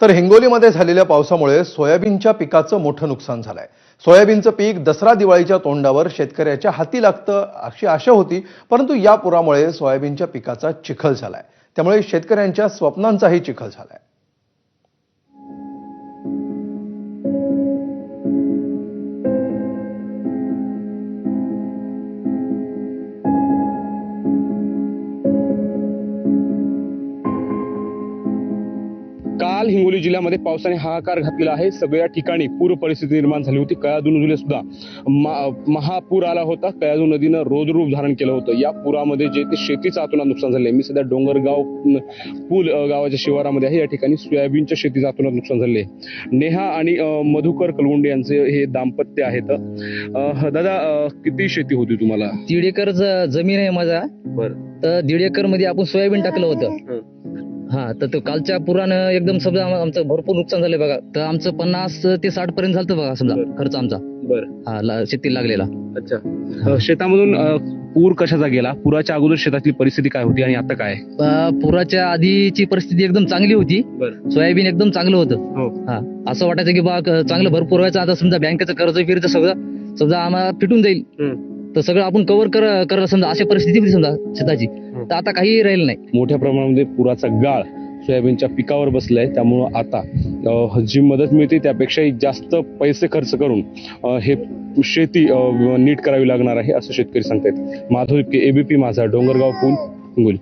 तर हिंगोलीमध्ये झालेल्या पावसामुळे सोयाबीनच्या पिकाचं मोठं नुकसान झालंय। सोयाबीनचं पीक दसरा दिवाळीच्या तोंडावर शेतकऱ्याच्या हाती लागतं अशी आशा होती, परंतु या पुरामुळे सोयाबीनच्या पिकाचा चिखल झालाय। त्यामुळे शेतकऱ्यांच्या स्वप्नांचाही चिखल झालाय। काल हिंगोली जिल्ह्यामध्ये पावसाने हाहाकार घातलेला आहे। सगळ्या ठिकाणी पूर परिस्थिती निर्माण झाली होती। कयाधू नदीला सुद्धा महापूर आला होता। कयाधू नदीनं रोदरूप धारण केलं होतं। या पुरामध्ये जे ते शेतीचं अतोनात नुकसान झालंय। मी सध्या डोंगरगाव पूल गावाच्या शिवारामध्ये आहे। या ठिकाणी सोयाबीनच्या शेतीचं अतोनात नुकसान झाले। नेहा आणि मधुकर कलगुंडे यांचे हे दाम्पत्य आहेत। दादा, किती शेती होती तुम्हाला? 1.5 एकर जमीन आहे माझा। बरं, तर 1.5 एकर मध्ये आपण सोयाबीन टाकलं होतं। हा, तर तो कालच्या पुरानं एकदम समजा आमचं भरपूर नुकसान झालंय बघा। तर आमचं 50 ते 60 पर्यंत झालं बघा समजा खर्च आमचा। बरं, हा, शेतीला लागलेला। अच्छा। शेतामधून पूर कशाचा गेला? पुराच्या अगोदर शेतातली परिस्थिती काय होती आणि आता काय? पुराच्या आधीची परिस्थिती एकदम चांगली होती। बरं, सोयाबीन एकदम चांगलं होतं। हो, हा, असं वाटायचं की बा चांगलं भरपूर व्हायचं। आता समजा बँकेचं कर्ज फिरचं सगळं समजा आम्हाला फिटून जाईल, तर सगळं आपण कव्हर करायला समजा अशी परिस्थिती होती समजा शेताची। तर आता काही राहिलं नाही। मोठ्या प्रमाणामध्ये पुराचा गाळ सोयाबीनच्या पिकावर बसलाय। त्यामुळं आता जी मदत मिळते त्यापेक्षाही जास्त पैसे खर्च करून हे शेती नीट करावी लागणार आहे, असं शेतकरी सांगतायत। माधव इतके, एबीपी माझा, डोंगरगाव पूल, हिंगोली।